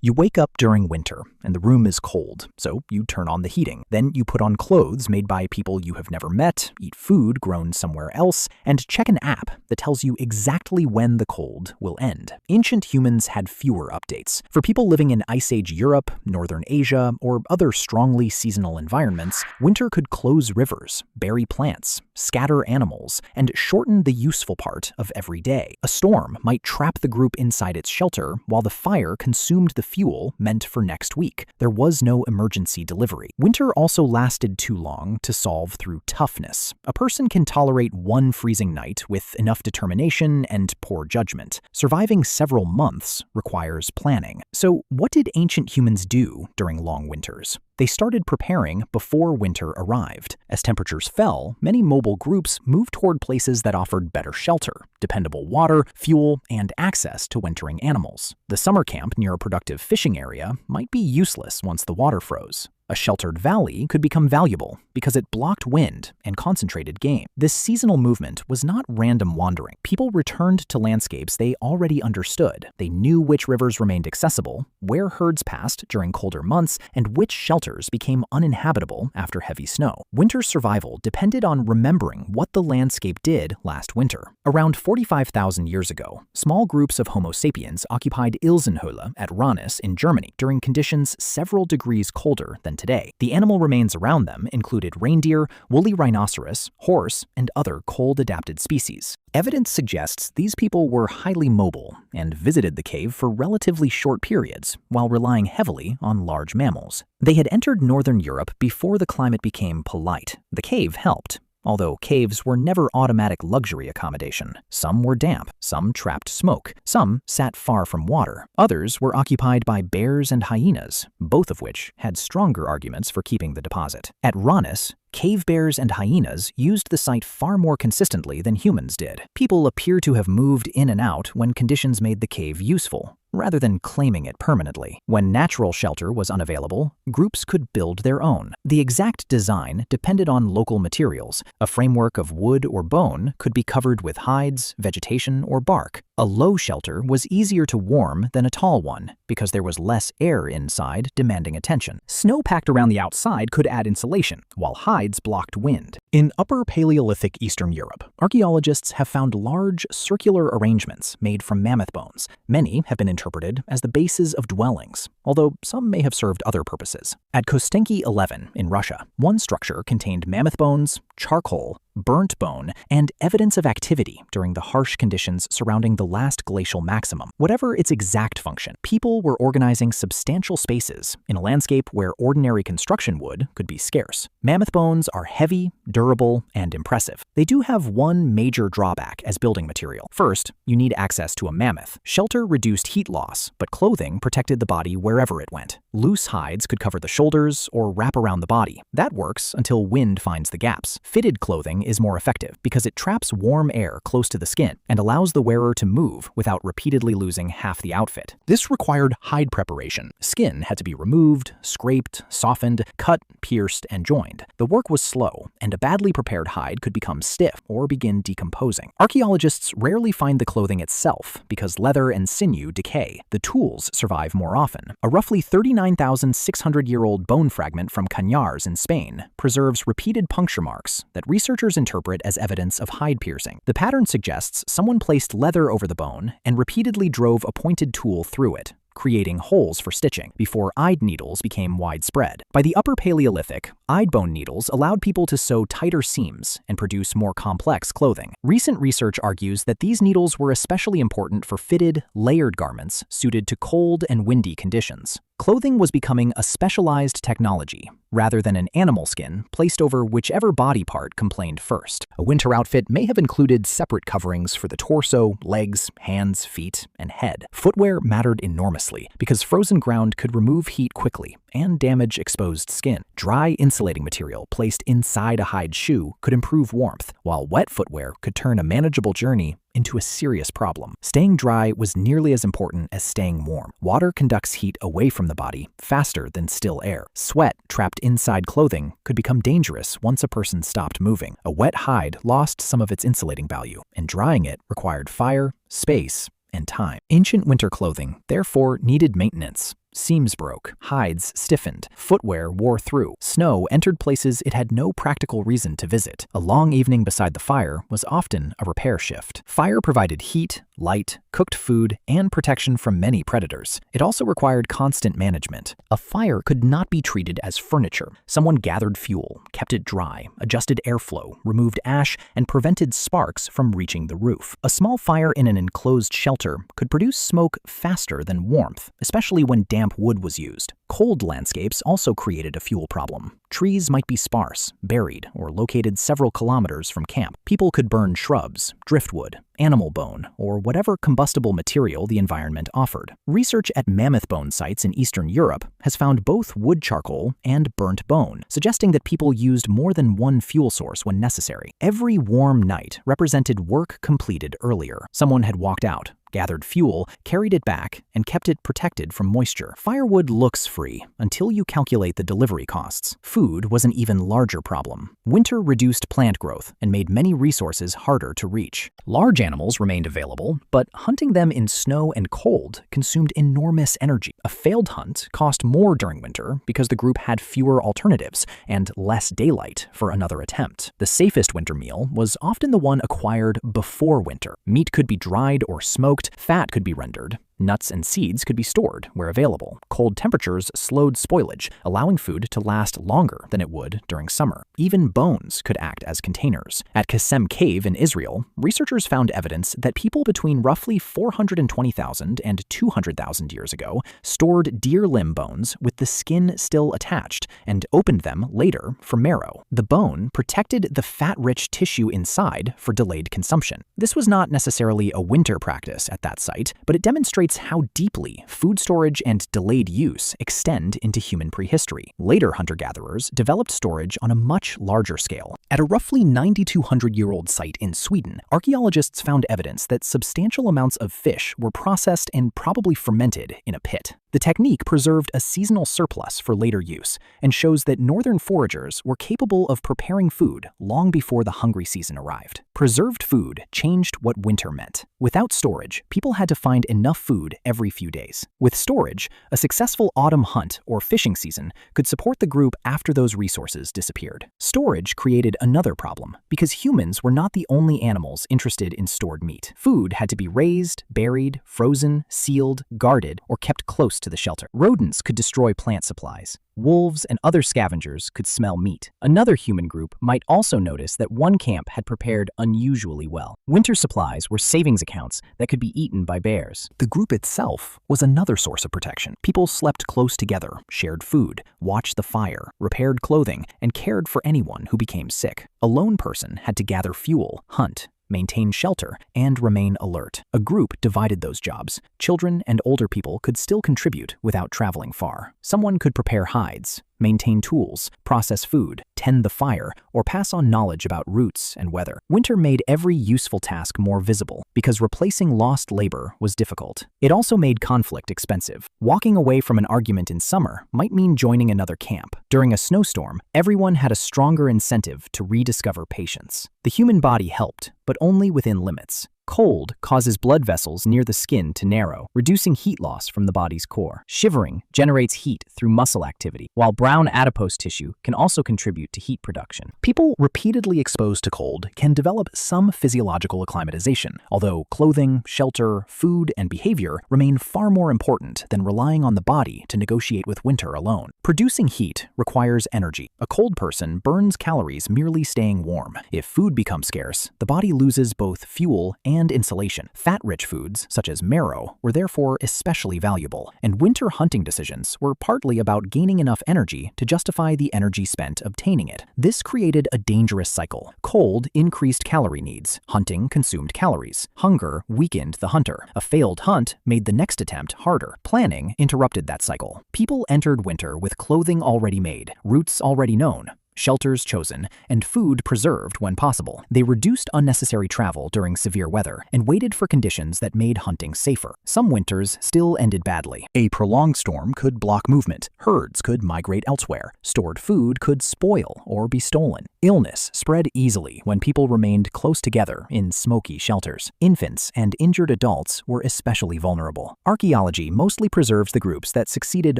You wake up during winter, and the room is cold, so you turn on the heating. Then you put on clothes made by people you have never met, eat food grown somewhere else, and check an app that tells you exactly when the cold will end. Ancient humans had fewer updates. For people living in Ice Age Europe, Northern Asia, or other strongly seasonal environments, winter could close rivers, bury plants, scatter animals, and shorten the useful part of every day. A storm might trap the group inside its shelter, while the fire consumed the fuel meant for next week. There was no emergency delivery. Winter also lasted too long to solve through toughness. A person can tolerate one freezing night with enough determination and poor judgment. Surviving several months requires planning. So, what did ancient humans do during long winters? They started preparing before winter arrived. As temperatures fell, many mobile groups moved toward places that offered better shelter, dependable water, fuel, and access to wintering animals. The summer camp near a productive fishing area might be useless once the water froze. A sheltered valley could become valuable because it blocked wind and concentrated game. This seasonal movement was not random wandering. People returned to landscapes they already understood. They knew which rivers remained accessible, where herds passed during colder months, and which shelters became uninhabitable after heavy snow. Winter survival depended on remembering what the landscape did last winter. Around 45,000 years ago, small groups of Homo sapiens occupied Ilsenhöhle at Ranis in Germany during conditions several degrees colder than today. The animal remains around them included reindeer, woolly rhinoceros, horse, and other cold-adapted species. Evidence suggests these people were highly mobile and visited the cave for relatively short periods while relying heavily on large mammals. They had entered northern Europe before the climate became polite. The cave helped. Although caves were never automatic luxury accommodation. Some were damp, some trapped smoke, some sat far from water. Others were occupied by bears and hyenas, both of which had stronger arguments for keeping the deposit. At Ranis, cave bears and hyenas used the site far more consistently than humans did. People appear to have moved in and out when conditions made the cave useful, rather than claiming it permanently. When natural shelter was unavailable, groups could build their own. The exact design depended on local materials. A framework of wood or bone could be covered with hides, vegetation, or bark. A low shelter was easier to warm than a tall one because there was less air inside demanding attention. Snow packed around the outside could add insulation, while hides blocked wind. In Upper Paleolithic Eastern Europe, archaeologists have found large circular arrangements made from mammoth bones. Many have been interpreted as the bases of dwellings, although some may have served other purposes. At Kostenki 11 in Russia, one structure contained mammoth bones, charcoal, burnt bone, and evidence of activity during the harsh conditions surrounding the last glacial maximum. Whatever its exact function, people were organizing substantial spaces in a landscape where ordinary construction wood could be scarce. Mammoth bones are heavy, durable, and impressive. They do have one major drawback as building material. First, you need access to a mammoth. Shelter reduced heat loss, but clothing protected the body wherever it went. Loose hides could cover the shoulders or wrap around the body. That works until wind finds the gaps. Fitted clothing is more effective because it traps warm air close to the skin and allows the wearer to move without repeatedly losing half the outfit. This required hide preparation. Skin had to be removed, scraped, softened, cut, pierced, and joined. The work was slow, and a badly prepared hide could become stiff or begin decomposing. Archaeologists rarely find the clothing itself because leather and sinew decay. The tools survive more often. A roughly 39,600-year-old bone fragment from Cañars in Spain preserves repeated puncture marks that researchers interpret as evidence of hide piercing. The pattern suggests someone placed leather over the bone and repeatedly drove a pointed tool through it, creating holes for stitching before eyed needles became widespread. By the Upper Paleolithic, eyed bone needles allowed people to sew tighter seams and produce more complex clothing. Recent research argues that these needles were especially important for fitted, layered garments suited to cold and windy conditions. Clothing was becoming a specialized technology, rather than an animal skin placed over whichever body part complained first. A winter outfit may have included separate coverings for the torso, legs, hands, feet, and head. Footwear mattered enormously because frozen ground could remove heat quickly and damage exposed skin. Dry insulating material placed inside a hide shoe could improve warmth, while wet footwear could turn a manageable journey into a serious problem. Staying dry was nearly as important as staying warm. Water conducts heat away from the body faster than still air. Sweat trapped inside clothing could become dangerous once a person stopped moving. A wet hide lost some of its insulating value, and drying it required fire, space, and time. Ancient winter clothing therefore needed maintenance. Seams broke, hides stiffened, footwear wore through. Snow entered places it had no practical reason to visit. A long evening beside the fire was often a repair shift. Fire provided heat, light, cooked food, and protection from many predators. It also required constant management. A fire could not be treated as furniture. Someone gathered fuel, kept it dry, adjusted airflow, removed ash, and prevented sparks from reaching the roof. A small fire in an enclosed shelter could produce smoke faster than warmth, especially when damp wood was used. Cold landscapes also created a fuel problem. Trees might be sparse, buried, or located several kilometers from camp. People could burn shrubs, driftwood, animal bone, or whatever combustible material the environment offered. Research at mammoth bone sites in Eastern Europe has found both wood charcoal and burnt bone, suggesting that people used more than one fuel source when necessary. Every warm night represented work completed earlier. Someone had walked out, gathered fuel, carried it back, and kept it protected from moisture. Firewood looks free until you calculate the delivery costs. Food was an even larger problem. Winter reduced plant growth and made many resources harder to reach. Large animals remained available, but hunting them in snow and cold consumed enormous energy. A failed hunt cost more during winter because the group had fewer alternatives and less daylight for another attempt. The safest winter meal was often the one acquired before winter. Meat could be dried or smoked, fat could be rendered, nuts and seeds could be stored where available. Cold temperatures slowed spoilage, allowing food to last longer than it would during summer. Even bones could act as containers. At Qasem Cave in Israel, researchers found evidence that people between roughly 420,000 and 200,000 years ago stored deer limb bones with the skin still attached and opened them later for marrow. The bone protected the fat-rich tissue inside for delayed consumption. This was not necessarily a winter practice at that site, but it demonstrates how deeply food storage and delayed use extend into human prehistory. Later hunter-gatherers developed storage on a much larger scale. At a roughly 9,200-year-old site in Sweden, archaeologists found evidence that substantial amounts of fish were processed and probably fermented in a pit. The technique preserved a seasonal surplus for later use and shows that northern foragers were capable of preparing food long before the hungry season arrived. Preserved food changed what winter meant. Without storage, people had to find enough food every few days. With storage, a successful autumn hunt or fishing season could support the group after those resources disappeared. Storage created another problem because humans were not the only animals interested in stored meat. Food had to be raised, buried, frozen, sealed, guarded, or kept close to the shelter. Rodents could destroy plant supplies. Wolves and other scavengers could smell meat. Another human group might also notice that one camp had prepared unusually well. Winter supplies were savings accounts that could be eaten by bears. The group itself was another source of protection. People slept close together, shared food, watched the fire, repaired clothing, and cared for anyone who became sick. A lone person had to gather fuel, hunt, maintain shelter, and remain alert. A group divided those jobs. Children and older people could still contribute without traveling far. Someone could prepare hides, maintain tools, process food, tend the fire, or pass on knowledge about routes and weather. Winter made every useful task more visible because replacing lost labor was difficult. It also made conflict expensive. Walking away from an argument in summer might mean joining another camp. During a snowstorm, everyone had a stronger incentive to rediscover patience. The human body helped, but only within limits. Cold causes blood vessels near the skin to narrow, reducing heat loss from the body's core. Shivering generates heat through muscle activity, while brown adipose tissue can also contribute to heat production. People repeatedly exposed to cold can develop some physiological acclimatization, although clothing, shelter, food, and behavior remain far more important than relying on the body to negotiate with winter alone. Producing heat requires energy. A cold person burns calories merely staying warm. If food becomes scarce, the body loses both fuel and insulation. Fat-rich foods, such as marrow, were therefore especially valuable, and winter hunting decisions were partly about gaining enough energy to justify the energy spent obtaining it. This created a dangerous cycle. Cold increased calorie needs. Hunting consumed calories. Hunger weakened the hunter. A failed hunt made the next attempt harder. Planning interrupted that cycle. People entered winter with clothing already made, routes already known, shelters chosen, and food preserved when possible. They reduced unnecessary travel during severe weather and waited for conditions that made hunting safer. Some winters still ended badly. A prolonged storm could block movement. Herds could migrate elsewhere. Stored food could spoil or be stolen. Illness spread easily when people remained close together in smoky shelters. Infants and injured adults were especially vulnerable. Archaeology mostly preserves the groups that succeeded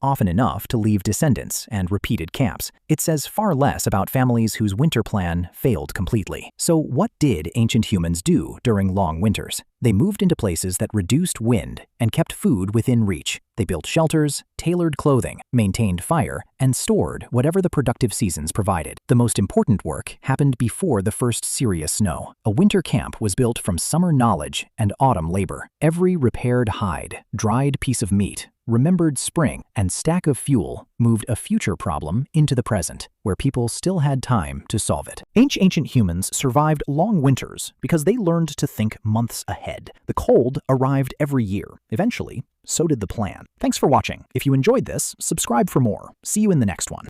often enough to leave descendants and repeated camps. It says far less about families whose winter plan failed completely. So what did ancient humans do during long winters? They moved into places that reduced wind and kept food within reach. They built shelters, tailored clothing, maintained fire, and stored whatever the productive seasons provided. The most important work happened before the first serious snow. A winter camp was built from summer knowledge and autumn labor. Every repaired hide, dried piece of meat, remembered spring, and stack of fuel moved a future problem into the present, where people still had time to solve it. Ancient humans survived long winters because they learned to think months ahead. The cold arrived every year. Eventually, so did the plan. Thanks for watching. If you enjoyed this, subscribe for more. See you in the next one.